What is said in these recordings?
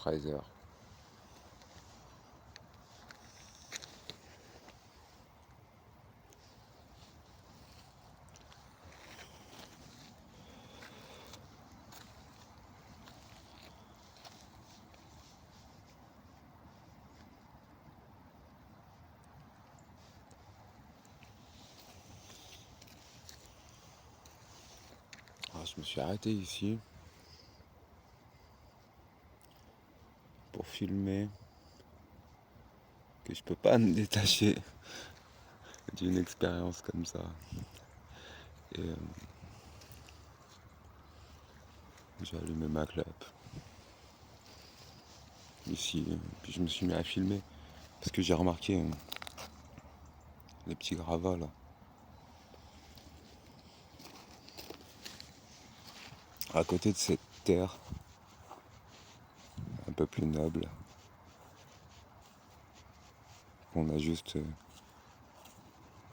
13h. Alors, je me suis arrêté ici pour filmer que je peux pas me détacher d'une expérience comme ça. Et j'ai allumé ma clope ici, puis je me suis mis à filmer parce que j'ai remarqué les petits gravats là. À côté de cette terre un peu plus noble, on a juste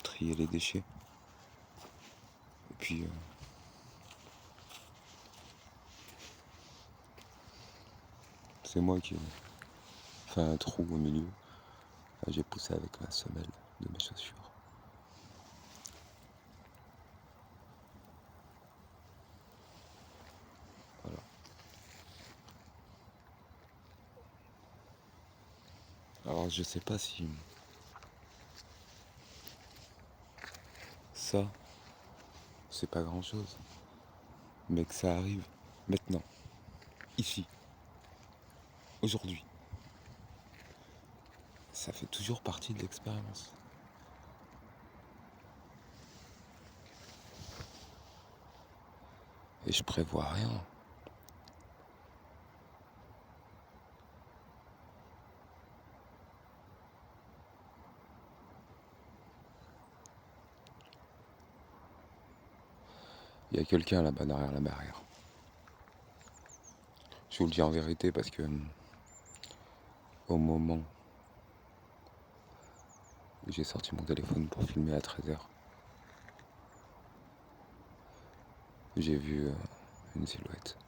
trié les déchets. Et puis c'est moi qui ai fait un trou au milieu. Là, j'ai poussé avec la semelle de mes chaussures. Voilà. Alors je sais pas si ça c'est pas grand chose, mais que ça arrive maintenant, ici, aujourd'hui, ça fait toujours partie de l'expérience. Et je prévois rien. Il y a quelqu'un là-bas derrière la barrière. Je vous le dis en vérité parce que au moment où j'ai sorti mon téléphone pour filmer à 13h, j'ai vu une silhouette.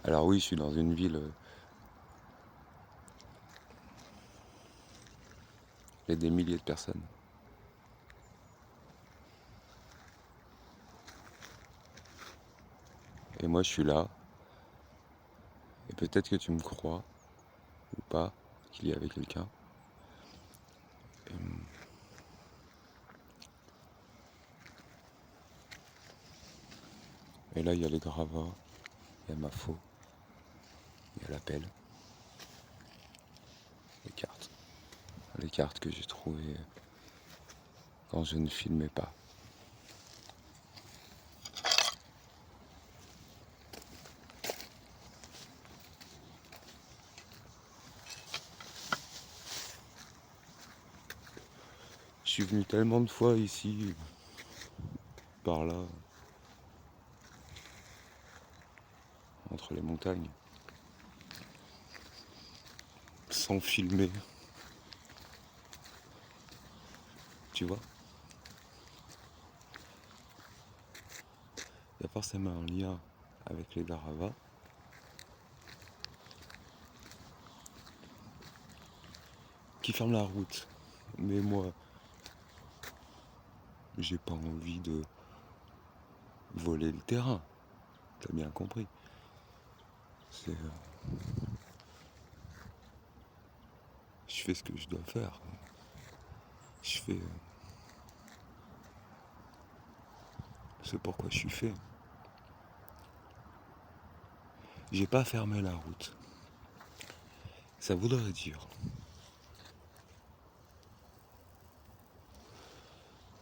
Alors oui, je suis dans une ville, il y a des milliers de personnes. Et moi je suis là, et peut-être que tu me crois, ou pas, qu'il y avait quelqu'un. Et là il y a les gravats, il y a ma faux, il y a l'appel, les cartes. Les cartes que j'ai trouvées quand je ne filmais pas. Je suis venu tellement de fois ici, par là, entre les montagnes, sans filmer, tu vois. Il y a forcément un lien avec les Daravas. Qui ferment la route. Mais moi, j'ai pas envie de voler le terrain. T'as bien compris. C'est... je fais ce que je dois faire. Je fais... c'est pourquoi je suis fait. J'ai pas fermé la route. Ça voudrait dire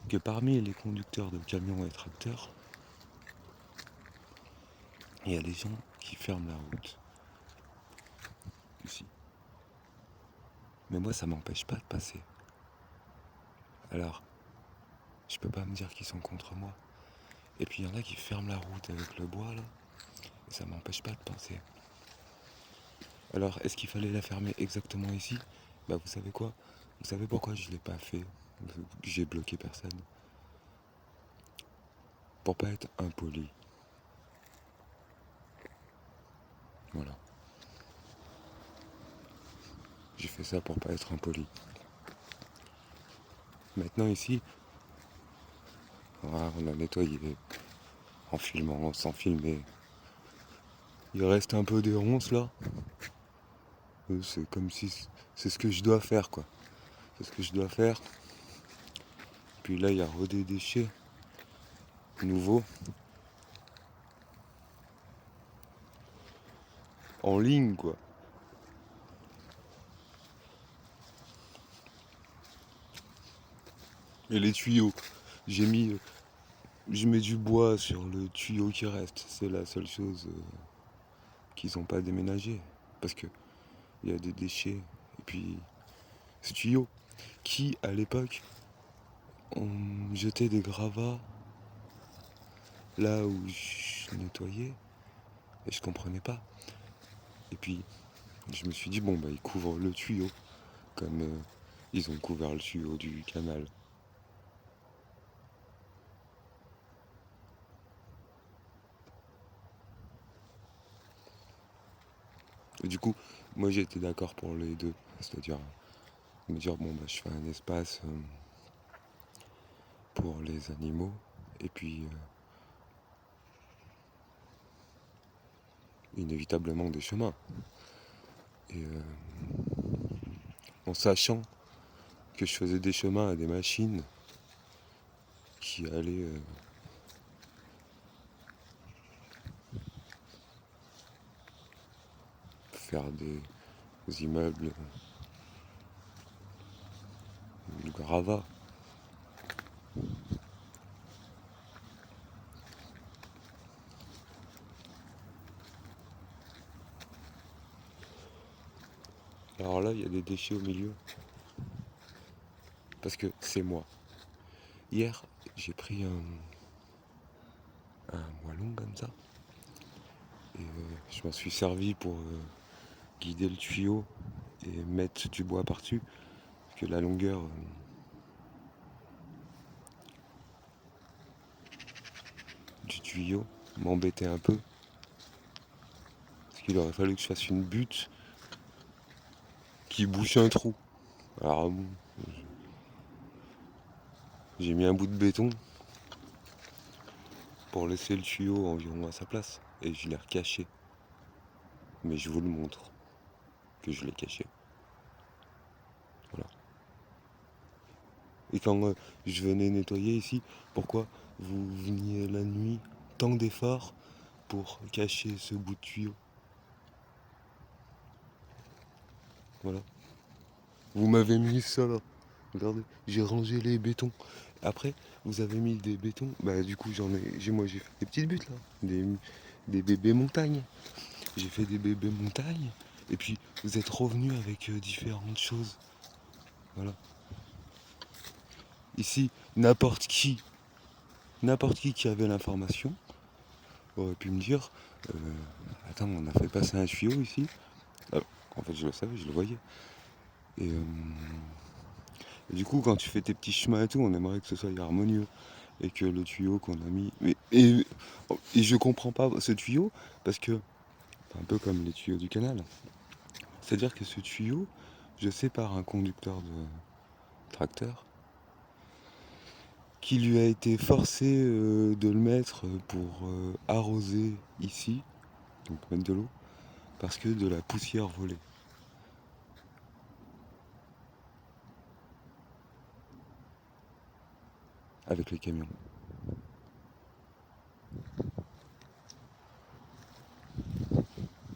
que parmi les conducteurs de camions et tracteurs, il y a des gens qui ferment la route. Ici. Mais moi, ça m'empêche pas de passer. Alors, je peux pas me dire qu'ils sont contre moi. Et puis il y en a qui ferment la route avec le bois là, et ça m'empêche pas de passer. Alors, est-ce qu'il fallait la fermer exactement ici? Bah vous savez quoi? Vous savez pourquoi je l'ai pas fait? J'ai bloqué personne. pour pas être impoli. Voilà. J'ai fait ça pour pas être impoli. Maintenant ici, voilà, on a nettoyé en filmant, sans filmer. Il reste un peu des ronces là. C'est comme si c'est ce que je dois faire quoi. C'est ce que je dois faire. Puis là il y a des déchets nouveaux en ligne quoi. Et les tuyaux, j'ai mis, je mets du bois sur le tuyau qui reste. C'est la seule chose qu'ils n'ont pas déménagé. Parce que il y a des déchets. Et puis ce tuyau qui à l'époque on jetait des gravats là où je nettoyais et je comprenais pas. Et puis je me suis dit bon bah ils couvrent le tuyau comme ils ont couvert le tuyau du canal. Et du coup moi j'étais d'accord pour les deux, c'est-à-dire me dire bon bah je fais un espace pour les animaux et puis inévitablement des chemins. Et en sachant que je faisais des chemins à des machines qui allaient faire des immeubles de gravats. Alors là, il y a des déchets au milieu. Parce que c'est moi. Hier, j'ai pris un moellon comme ça. Et je m'en suis servi pour guider le tuyau et mettre du bois par-dessus. Parce que la longueur du tuyau m'embêtait un peu. Parce qu'il aurait fallu que je fasse une butte qui bouche un trou. Alors j'ai mis un bout de béton pour laisser le tuyau environ à sa place. Et je l'ai recaché. Mais je vous le montre que je l'ai caché. Voilà. Et quand je venais nettoyer ici, pourquoi vous veniez la nuit, tant d'efforts pour cacher ce bout de tuyau? Voilà. Vous m'avez mis ça là. Regardez, j'ai rangé les bétons. Après, vous avez mis des bétons. Bah du coup moi j'ai fait des petites buttes là. Des bébés montagnes. J'ai fait des bébés montagnes. Et puis vous êtes revenus avec différentes choses. Voilà. Ici, n'importe qui avait l'information aurait pu me dire attends, on a fait passer un tuyau ici. Alors, en fait, je le savais, je le voyais. Et du coup, quand tu fais tes petits chemins et tout, on aimerait que ce soit harmonieux. Et que le tuyau qu'on a mis. Et je comprends pas ce tuyau, parce que c'est un peu comme les tuyaux du canal. C'est-à-dire que ce tuyau, je sais par un conducteur de tracteur, qui lui a été forcé de le mettre pour arroser ici, donc mettre de l'eau, parce que de la poussière volait. Avec les camions.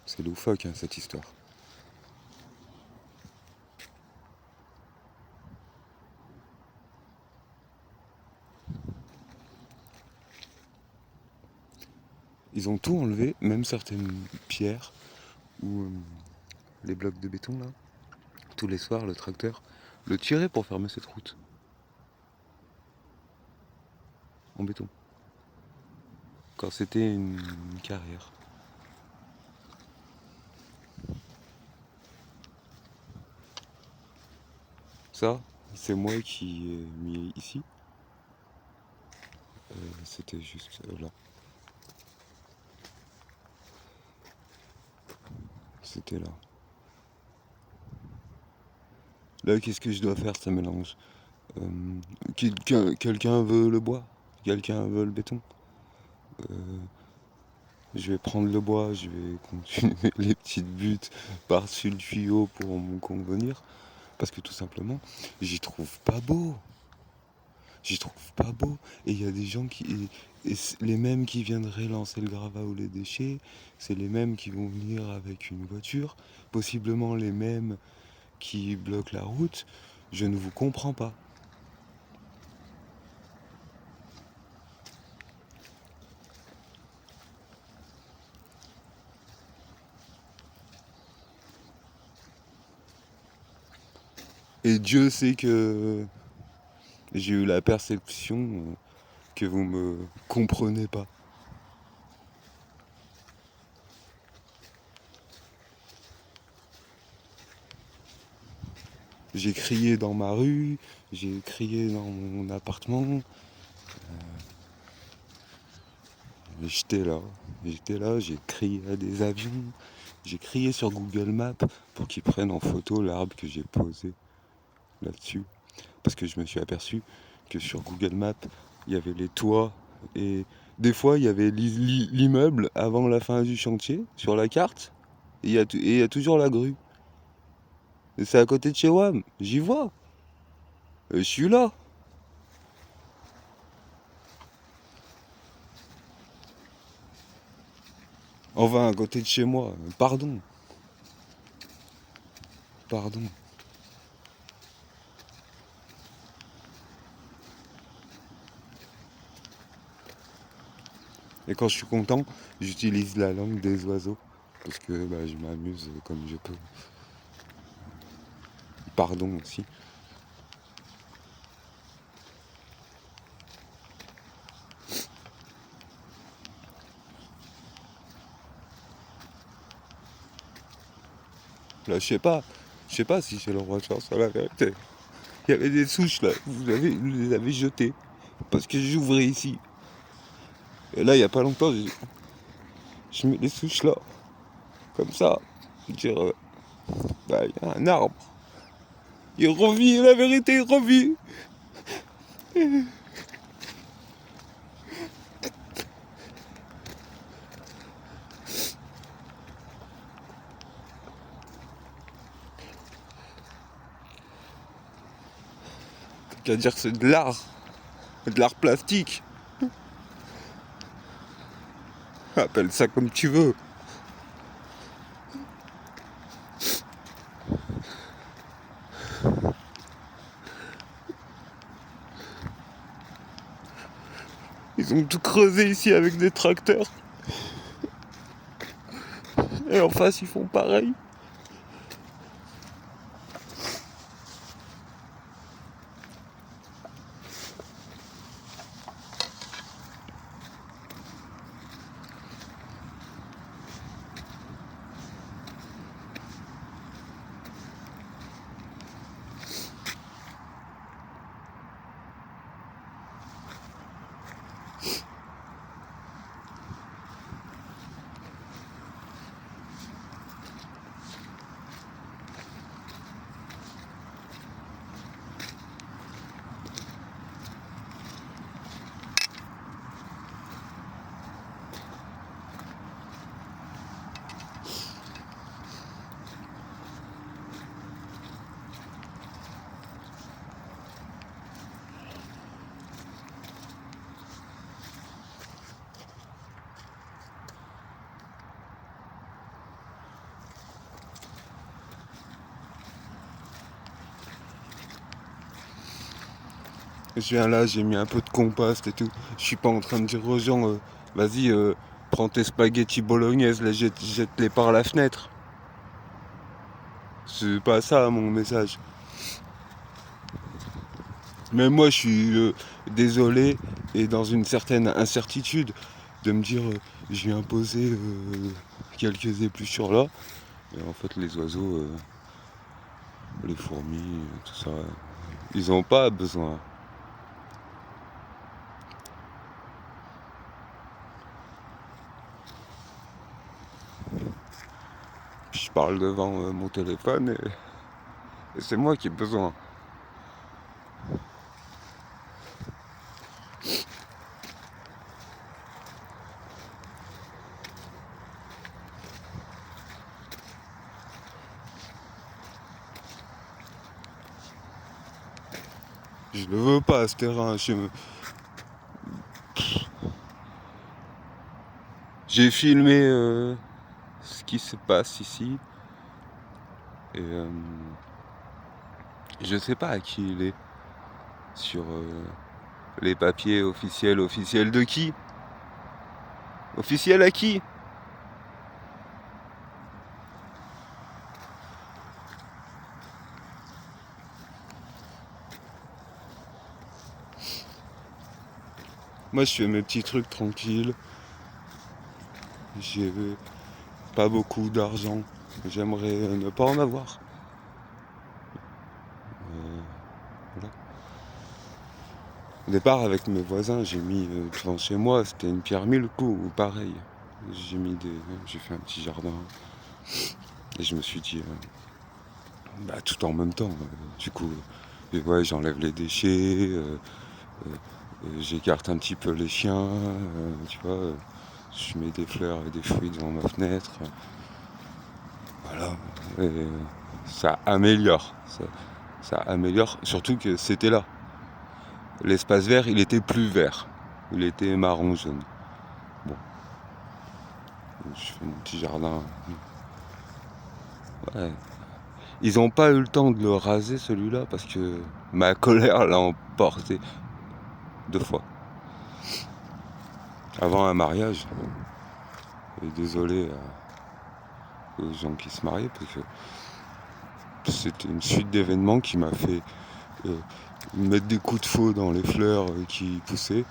C'est loufoque hein, cette histoire. Ils ont tout enlevé, même certaines pierres ou les blocs de béton là. Tous les soirs, le tracteur le tirait pour fermer cette route. En béton. Quand c'était une carrière. Ça, c'est moi qui ai mis ici. c'était juste là. C'était là. Là, qu'est-ce que je dois faire? Ça mélange. Quelqu'un veut le bois? Quelqu'un veut le béton? Je vais prendre le bois, je vais continuer les petites buttes par-dessus le tuyau pour me convenir. Parce que tout simplement, j'y trouve pas beau. J'y trouve pas beau. Et il y a des gens qui. Les mêmes qui viendraient lancer le gravat ou les déchets, c'est les mêmes qui vont venir avec une voiture, possiblement les mêmes qui bloquent la route. Je ne vous comprends pas. Et Dieu sait que j'ai eu la perception que vous me comprenez pas. J'ai crié dans ma rue, j'ai crié dans mon appartement. J'étais là, j'ai crié à des avions, j'ai crié sur Google Maps pour qu'ils prennent en photo l'arbre que j'ai posé là-dessus. Parce que je me suis aperçu que sur Google Maps, il y avait les toits et des fois il y avait l'immeuble avant la fin du chantier sur la carte et il y a toujours la grue. Et c'est à côté de chez WAM, j'y vois. Je suis là. Enfin, à côté de chez moi. Pardon. Pardon. Et quand je suis content, j'utilise la langue des oiseaux. Parce que je m'amuse comme je peux. Pardon aussi. Là, je sais pas si j'ai le droit de faire ça, la vérité. Il y avait des souches là, vous les avez jetées. Parce que j'ouvrais ici. Et là, il y a pas longtemps, je mets les souches là. Comme ça. Dire, il y a un arbre. Il revit, la vérité, il revit. T'as qu'à dire que c'est de l'art plastique. Appelle ça comme tu veux. Ils ont tout creusé ici avec des tracteurs. Et en face, ils font pareil. Je viens là, j'ai mis un peu de compost et tout. Je suis pas en train de dire aux gens, vas-y, prends tes spaghettis bolognaises, là, jette-les par la fenêtre. C'est pas ça mon message. Mais moi, je suis désolé et dans une certaine incertitude de me dire, je viens poser quelques épluchures là. Et en fait, les oiseaux, les fourmis, tout ça, ils ont pas besoin. parle devant mon téléphone et c'est moi qui ai besoin. Je le veux pas ce terrain. J'ai filmé ce qui se passe ici et je sais pas à qui il est sur les papiers officiels. Officiels de qui? Officiel à qui? Moi je fais mes petits trucs tranquilles. J'ai pas beaucoup d'argent. J'aimerais ne pas en avoir. Voilà. Au départ avec mes voisins j'ai mis devant chez moi, c'était une pierre mille coups ou pareil. J'ai fait un petit jardin. Et je me suis dit tout en même temps. Du coup, ouais, j'enlève les déchets, j'écarte un petit peu les chiens, tu vois, je mets des fleurs et des fruits devant ma fenêtre. Voilà. Et ça améliore. Ça améliore, surtout que c'était là. L'espace vert, il était plus vert. Il était marron jaune. Bon. Je fais mon petit jardin. Ouais. Ils n'ont pas eu le temps de le raser celui-là parce que ma colère l'a emporté 2 fois. Avant un mariage. Et désolé aux gens qui se mariaient parce que c'était une suite d'événements qui m'a fait mettre des coups de feu dans les fleurs qui poussaient.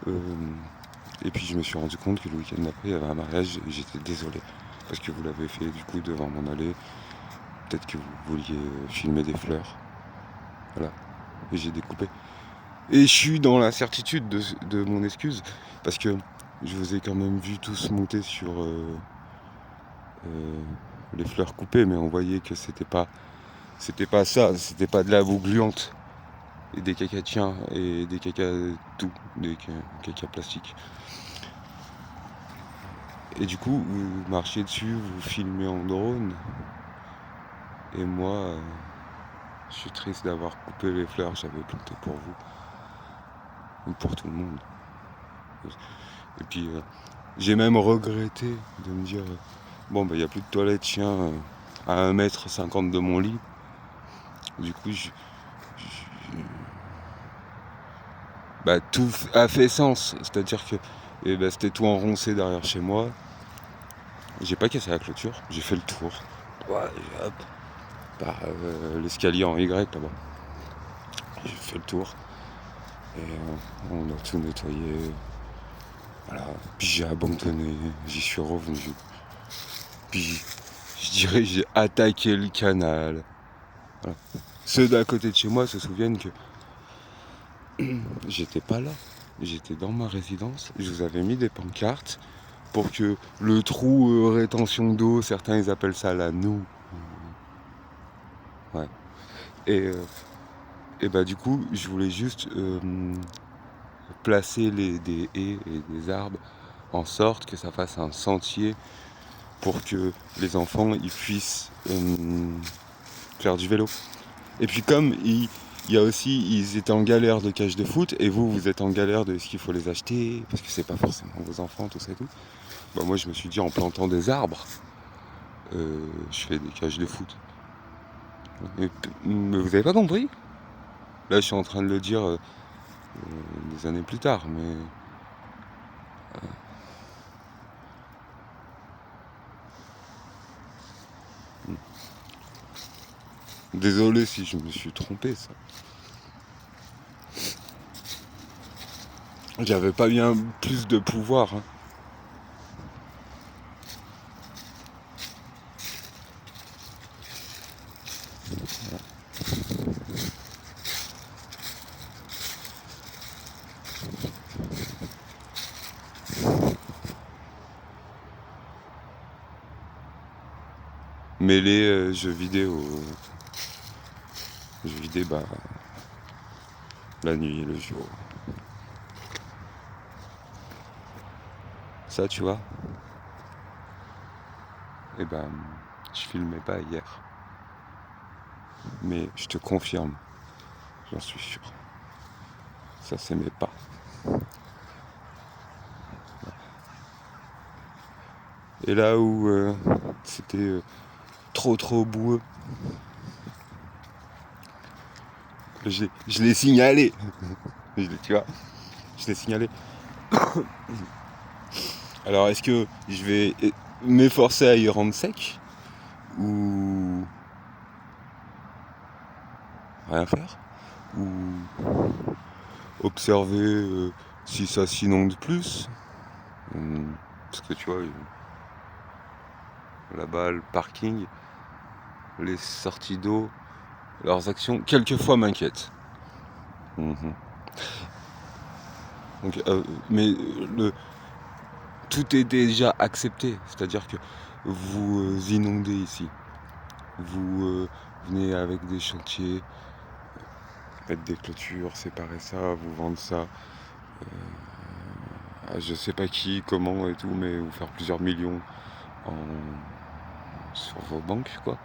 Et puis je me suis rendu compte que le week-end d'après il y avait un mariage et j'étais désolé. Parce que vous l'avez fait du coup devant mon allée. Peut-être que vous vouliez filmer des fleurs. Voilà. Et j'ai découpé. Et je suis dans l'incertitude de mon excuse. Parce que je vous ai quand même vu tous monter sur les fleurs coupées. Mais on voyait que c'était pas ça. C'était pas de la boue gluante. Et des caca de chien. Et des caca tout. Des caca plastiques. Et du coup, vous marchiez dessus, vous filmez en drone. Et moi, je suis triste d'avoir coupé les fleurs que j'avais plantées pour vous. Ou pour tout le monde. Et puis, j'ai même regretté de me dire bon, il n'y a plus de toilette chien à 1,50 m de mon lit. Du coup, tout a fait sens. C'est-à-dire que c'était tout enroncé derrière chez moi. J'ai pas cassé la clôture, j'ai fait le tour. Ouais, hop. Par l'escalier en Y là-bas. J'ai fait le tour. Et on a tout nettoyé. Voilà. Puis j'ai abandonné, j'y suis revenu. Puis je dirais j'ai attaqué le canal. Voilà. Ceux d'à côté de chez moi se souviennent que j'étais pas là. J'étais dans ma résidence. Je vous avais mis des pancartes pour que le trou rétention d'eau, certains ils appellent ça la noue. Ouais. Et du coup, je voulais juste placer des haies et des arbres en sorte que ça fasse un sentier pour que les enfants ils puissent faire du vélo. Et puis comme il y a aussi, ils étaient en galère de cage de foot et vous êtes en galère de est-ce qu'il faut les acheter parce que c'est pas forcément vos enfants, tout ça et tout. Moi je me suis dit en plantant des arbres, je fais des cages de foot. Mais vous avez pas compris? Là je suis en train de le dire des années plus tard, mais désolé si je me suis trompé ça. J'avais pas bien plus de pouvoir. Hein. mêler jeux vidéo, bah, la nuit et le jour. Ça, tu vois, eh ben, je filmais pas hier. Mais je te confirme, j'en suis sûr. Ça, c'est mes pas. Et là où c'était trop boueux, je l'ai signalé. Tu vois, je l'ai signalé. Alors, est-ce que je vais m'efforcer à y rendre sec ou rien faire, ou observer si ça s'inonde plus, parce que tu vois, là-bas le parking, les sorties d'eau, leurs actions, quelquefois m'inquiètent. Donc, mais tout est déjà accepté, c'est-à-dire que vous inondez ici, vous venez avec des chantiers, mettre des clôtures, séparer ça, vous vendre ça, je sais pas qui, comment et tout, mais vous faire plusieurs millions sur vos banques, quoi,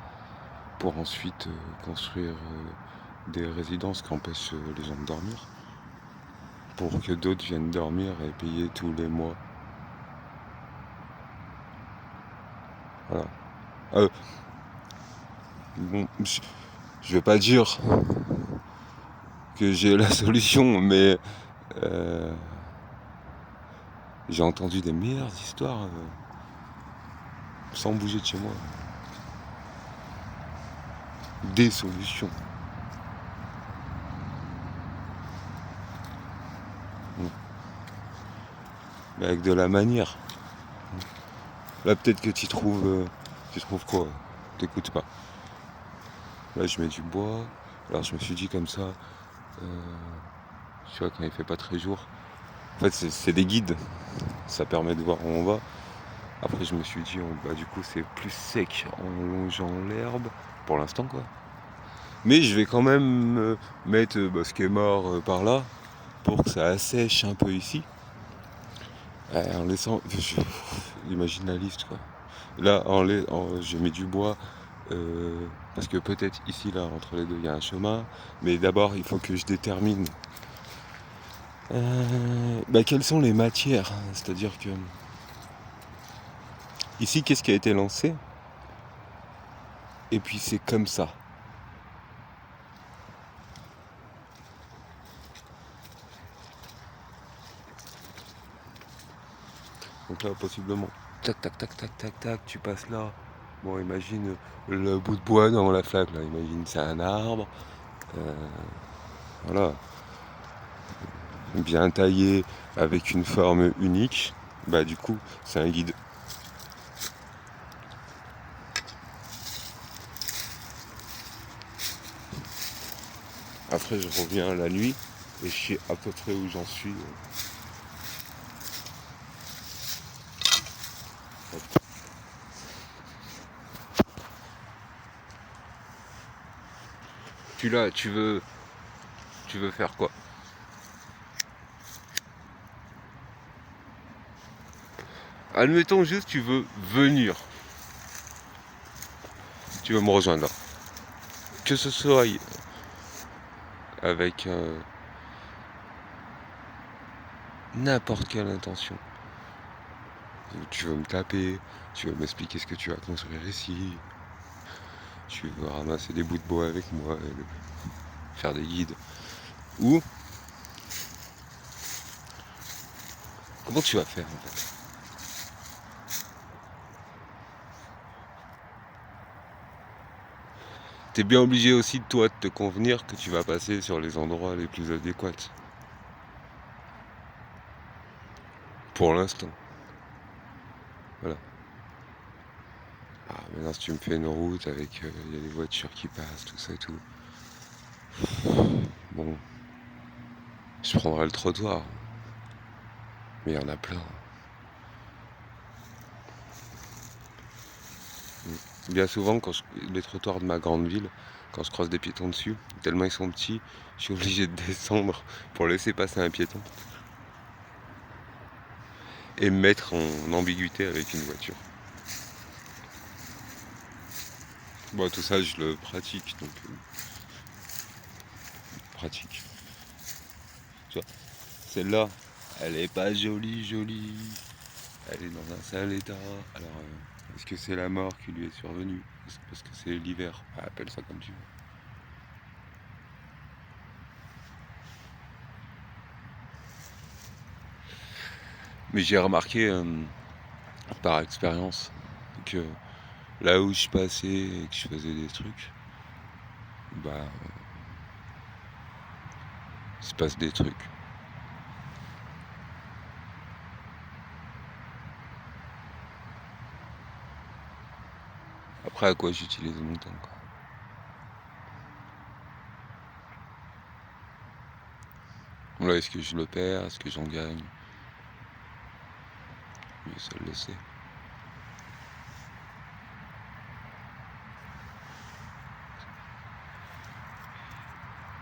pour ensuite construire des résidences qui empêchent les gens de dormir, pour que d'autres viennent dormir et payer tous les mois. Voilà. Bon, je vais pas dire que j'ai la solution, mais j'ai entendu des meilleures histoires sans bouger de chez moi. Des solutions. Mais avec de la manière. Là, peut-être que tu trouves quoi? T'écoutes pas. Là, je mets du bois. Alors, je me suis dit comme ça, tu vois, quand il fait pas très jour. En fait, c'est des guides. Ça permet de voir où on va. Après, je me suis dit, bah, du coup, c'est plus sec en longeant l'herbe. Pour l'instant, quoi. Mais je vais quand même mettre ce qui est mort par là pour que ça assèche un peu ici. En laissant. Imagine la liste, quoi. Là, je mets du bois. Parce que peut-être ici, là, entre les deux, il y a un chemin. Mais d'abord, il faut que je détermine quelles sont les matières. C'est-à-dire que ici, qu'est-ce qui a été lancé? Et puis c'est comme ça. Donc là, possiblement, tac, tac, tac, tac, tac, tac, tu passes là. Bon, imagine le bout de bois dans la flaque, là. Imagine, c'est un arbre. Voilà. Bien taillé, avec une forme unique. Bah, du coup, c'est un guide. Après, je reviens la nuit et je sais à peu près où j'en suis. Puis là, tu veux faire quoi? Admettons juste, tu veux venir. Tu veux me rejoindre là. Que ce soit avec n'importe quelle intention. Tu veux me taper, tu veux m'expliquer ce que tu vas construire ici, tu veux ramasser des bouts de bois avec moi et faire des guides. Ou comment tu vas faire en fait? T'es bien obligé aussi toi de te convenir que tu vas passer sur les endroits les plus adéquats. Pour l'instant. Voilà. Maintenant si tu me fais une route avec y a des voitures qui passent, tout ça et tout. Bon. Je prendrai le trottoir. Mais il y en a plein. Bien souvent, les trottoirs de ma grande ville, quand je croise des piétons dessus, tellement ils sont petits, je suis obligé de descendre pour laisser passer un piéton et me mettre en ambiguïté avec une voiture. Bon, tout ça, je le pratique, donc pratique. Tu vois, celle-là, elle est pas jolie. Elle est dans un sale état. Alors, est-ce que c'est la mort qui lui est survenue? Est-ce parce que c'est l'hiver? Ah, appelle ça comme tu veux. Mais j'ai remarqué par expérience que là où je passais et que je faisais des trucs, bah, il se passe des trucs. Après, à quoi j'utilise mon temps, quoi. Là, est-ce que je le perds? Est-ce que j'en gagne? Lui seul le sait.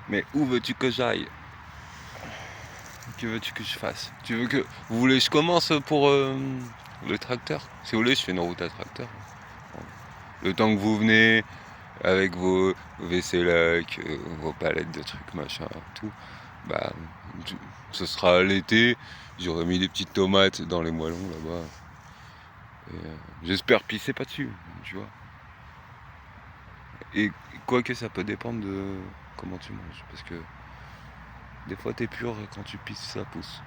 Mais où veux-tu que j'aille? Que veux-tu que je fasse? Tu veux que... Vous voulez que je commence pour le tracteur? Si vous voulez, je fais une route à tracteur. Le temps que vous venez avec vos WC-Lac, vos palettes de trucs, machin, tout, bah, ce sera l'été. J'aurais mis des petites tomates dans les moellons là-bas. J'espère pisser pas dessus, tu vois. Et quoique ça peut dépendre de comment tu manges, parce que des fois t'es pur et quand tu pisses ça pousse.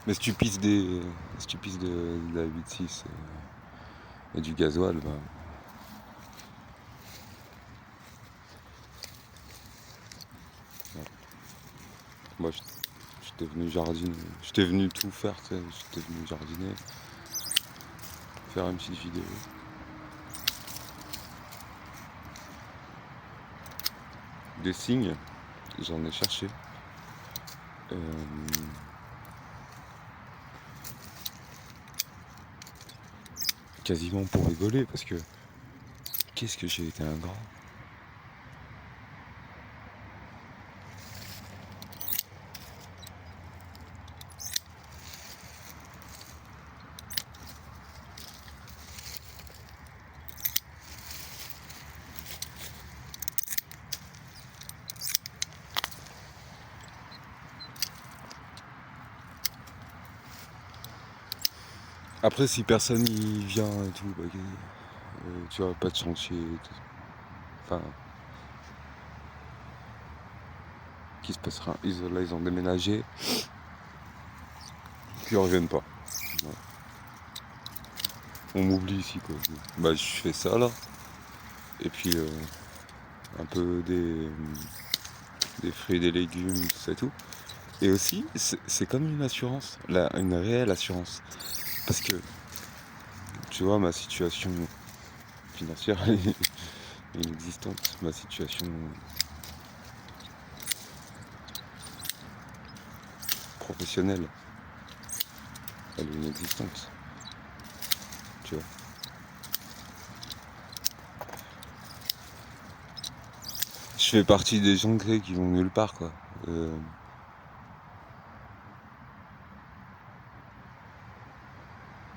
Mais si tu pisses de la 8.6 et du gasoil, bah, ouais. Moi j'étais venu jardiner, j'étais venu tout faire, j'étais venu jardiner, faire une petite vidéo. Des signes, j'en ai cherché. Quasiment pour rigoler, parce que qu'est-ce que j'ai été ingrat. Après, si personne y vient et tout, bah, tu vois, pas de chantier, enfin, qui se passera. Là, ils ont déménagé, puis ils reviennent pas. Ouais. On m'oublie ici, quoi. Bah, je fais ça là, et puis un peu des fruits et des légumes, tout ça et tout. Et aussi, c'est comme une assurance, une réelle assurance. Parce que, tu vois, ma situation financière est inexistante. Ma situation professionnelle, elle est inexistante. Tu vois. Je fais partie des gens qui vont nulle part, quoi.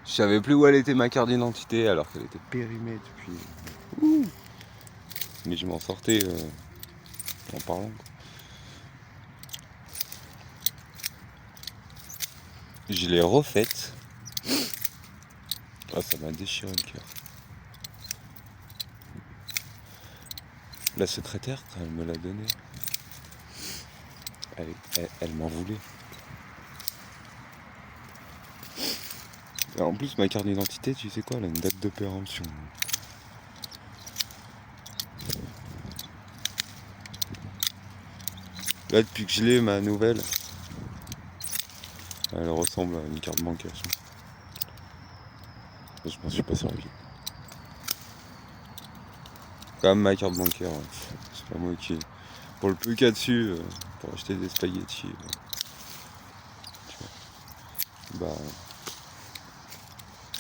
Je savais plus où elle était ma carte d'identité alors qu'elle était périmée depuis. Ouh. Mais je m'en sortais en parlant, quoi. Je l'ai refaite. Ah, ça m'a déchiré le cœur. La secrétaire, quand elle me l'a donnée, elle m'en voulait. Et en plus, ma carte d'identité, tu sais quoi, elle a une date de péremption. Là, depuis que je l'ai, ma nouvelle, elle ressemble à une carte bancaire. Je m'en suis pas servi. Comme ma carte bancaire, c'est pas moi qui... Pour le peu qu'il y a dessus, pour acheter des spaghettis, tu vois, bah...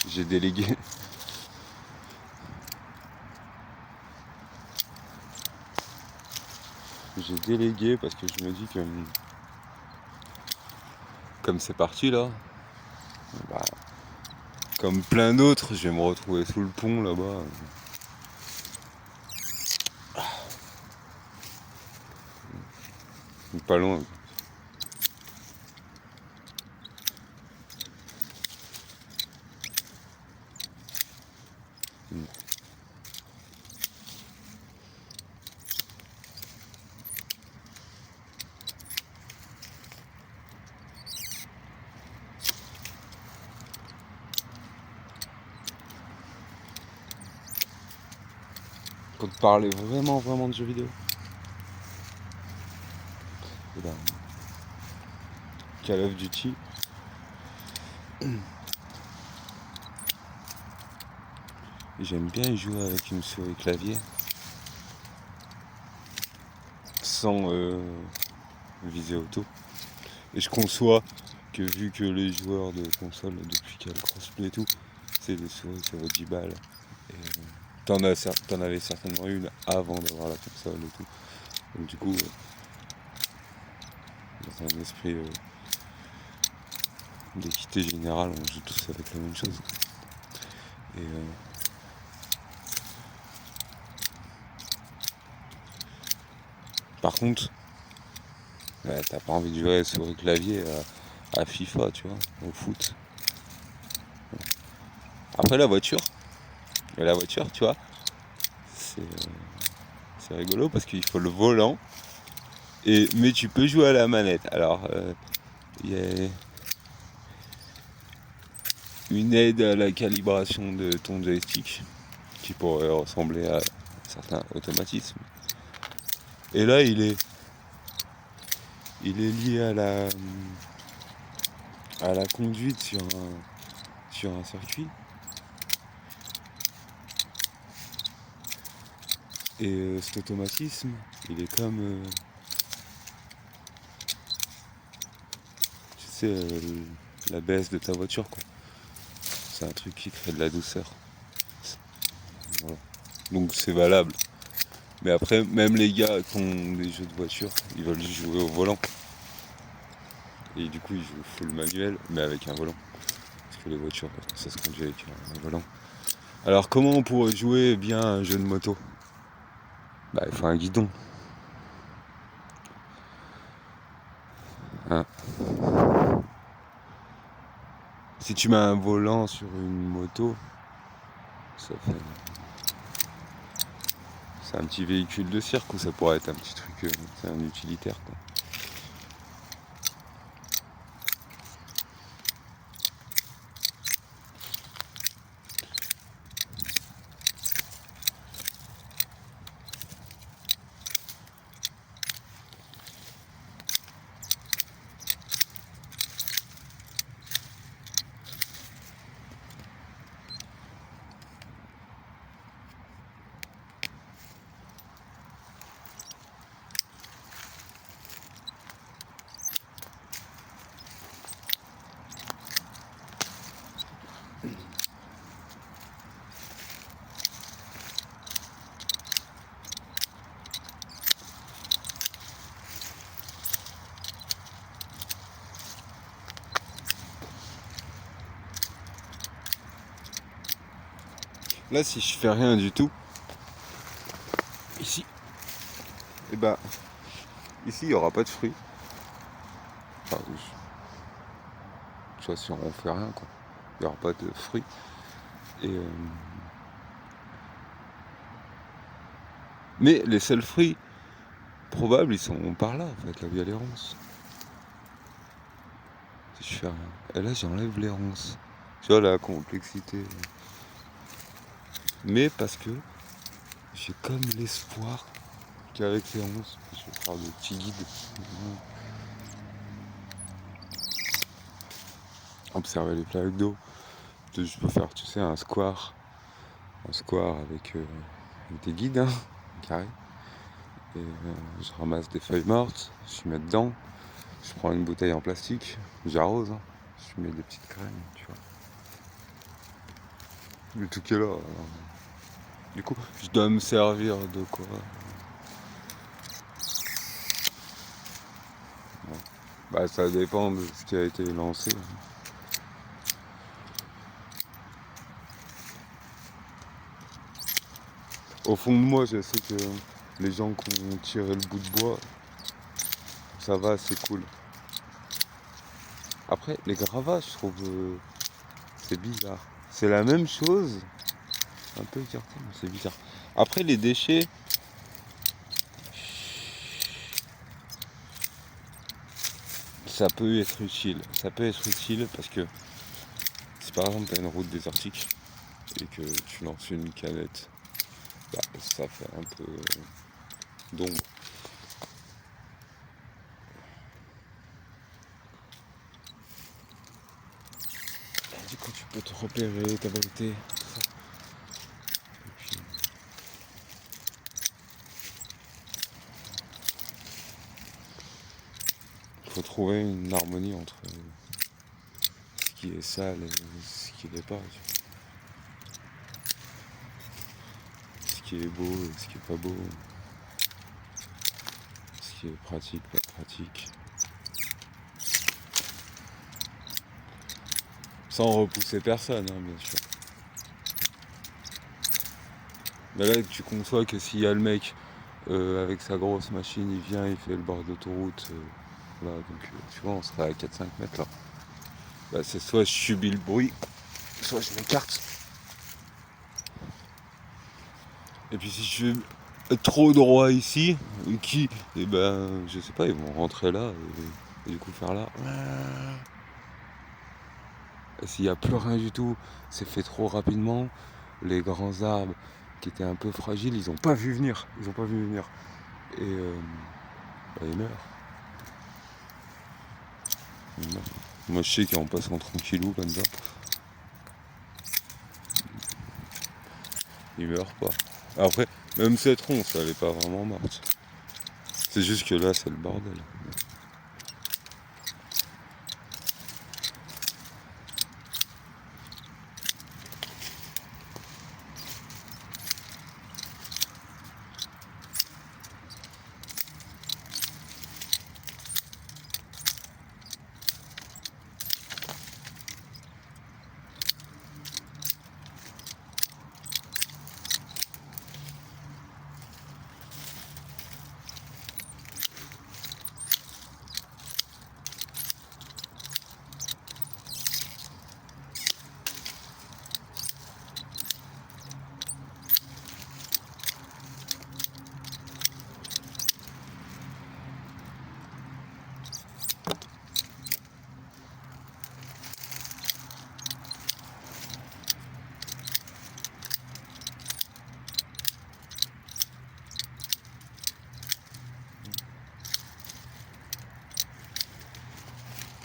J'ai délégué. J'ai délégué parce que je me dis que comme c'est parti là, bah, comme plein d'autres, je vais me retrouver sous le pont là-bas. Pas loin. Quand on parlait vraiment de jeux vidéo. Et ben, Call of Duty. J'aime bien y jouer avec une souris clavier. Sans viser auto. Et je conçois que vu que les joueurs de console, depuis qu'il y a le crossplay et tout, c'est des souris, ça vaut 10 balles. Et t'en avais certainement une avant d'avoir la console et tout. Donc du coup, dans un esprit d'équité générale, on joue tous avec la même chose. Et par contre, t'as pas envie de jouer souris clavier à FIFA, tu vois, au foot. Après la voiture, tu vois, c'est rigolo parce qu'il faut le volant, mais tu peux jouer à la manette. Alors, il y a une aide à la calibration de ton joystick qui pourrait ressembler à certains automatismes. Et là, il est lié à la conduite sur un circuit. Et cet automatisme, il est comme, tu sais, la baisse de ta voiture, quoi. C'est un truc qui crée de la douceur. Voilà. Donc c'est valable. Mais après, même les gars qui ont des jeux de voiture, ils veulent jouer au volant. Et du coup, ils jouent full manuel, mais avec un volant. Parce que les voitures, ça se conduit avec un volant. Alors comment on pourrait jouer bien à un jeu de moto ? Bah il faut un guidon. Hein. Si tu mets un volant sur une moto, ça fait... C'est un petit véhicule de cirque ou ça pourrait être un petit truc, c'est un utilitaire quoi. Là si je fais rien du tout, ici, et bah ici il n'y aura pas de fruits. Enfin, tu vois si on fait rien quoi. Il n'y aura pas de fruits. Et mais les seuls fruits probables ils sont par là en fait, la vie à l'errance. Si je fais rien. Et là j'enlève les ronces. Tu vois la complexité. Mais parce que j'ai comme l'espoir qu'avec ces ronces, je vais faire des petits guides. Observer les plaques d'eau. Je peux faire, tu sais, un square. Un square avec des guides, hein, carré. Et je ramasse des feuilles mortes, je mets dedans. Je prends une bouteille en plastique, j'arrose, hein, je mets des petites graines, tu vois. Le tout qui est là. Alors. Du coup, je dois me servir de quoi? Bon. Bah ça dépend de ce qui a été lancé. Au fond de moi, je sais que les gens qui ont tiré le bout de bois, ça va, c'est cool. Après, les gravats, je trouve, c'est bizarre. C'est la même chose, un peu écarté, mais c'est bizarre. Après, les déchets, ça peut être utile. Ça peut être utile parce que si par exemple tu as une route désertique et que tu lances une canette, bah, ça fait un peu d'ombre. Du coup, tu peux te repérer, t'abriter, tout ça. Et puis, il faut trouver une harmonie entre ce qui est sale et ce qui l'est pas. Ce qui est beau et ce qui est pas beau. Ce qui est pratique, pas pratique. Sans repousser personne, hein, bien sûr. Mais là, tu conçois que s'il y a le mec avec sa grosse machine, il vient, il fait le bord d'autoroute. Voilà, donc tu vois, on serait à 4-5 mètres là. Bah, c'est soit je subis le bruit, soit je m'écarte. Et puis si je suis trop droit ici, et ben, je sais pas, ils vont rentrer là et du coup faire là. Et s'il n'y a plus rien du tout, c'est fait trop rapidement. Les grands arbres qui étaient un peu fragiles, ils ont pas vu venir. Ils ont pas vu venir. Et bah, ils meurent. Ils meurent. Moi je sais qu'en passant tranquillou comme ça, ils meurent pas. Après, même cette ronce, elle est pas vraiment morte. C'est juste que là, c'est le bordel.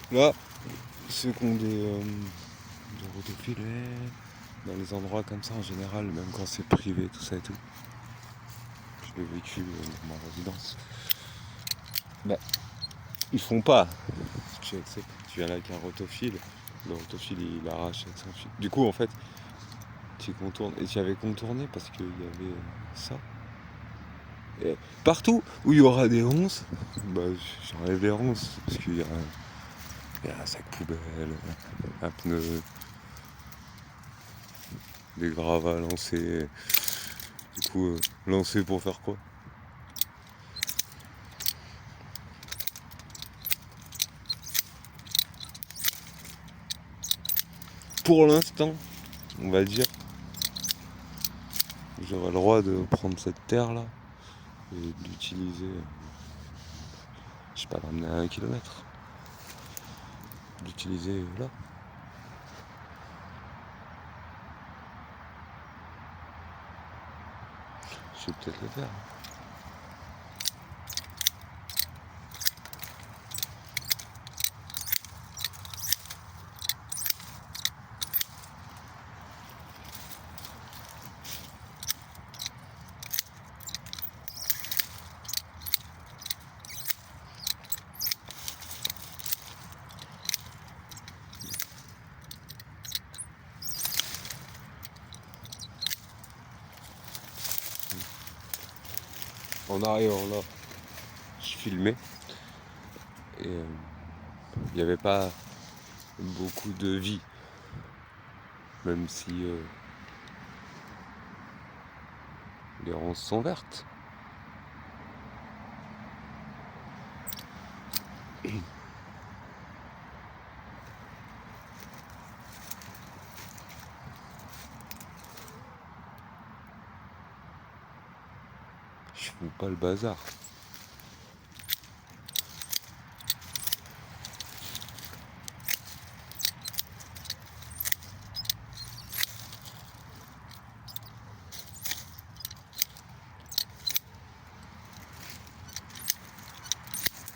Là, ceux qui ont des rotofilets, dans les endroits comme ça en général, même quand c'est privé, tout ça et tout. Je l'ai vécu dans ma résidence. Bah, ils font pas. Tu acceptes, tu viens là avec un rotofil, le rotofil il arrache avec son fil. Du coup en fait, tu contournes. Et tu avais contourné parce qu'il y avait ça. Et partout où il y aura des ronces, bah j'enlève les ronces parce qu'il y a un sac poubelle, un pneu, des gravats lancés. Du coup, lancer pour faire quoi? Pour l'instant, on va dire, j'aurai le droit de prendre cette terre là et d'utiliser, je sais pas, l'emmener à 1 kilomètre, d'utiliser là. Je vais peut-être le faire. en arrivant là, je filmais et il n'y avait pas beaucoup de vie, même si les ronces sont vertes. Je fous pas le bazar.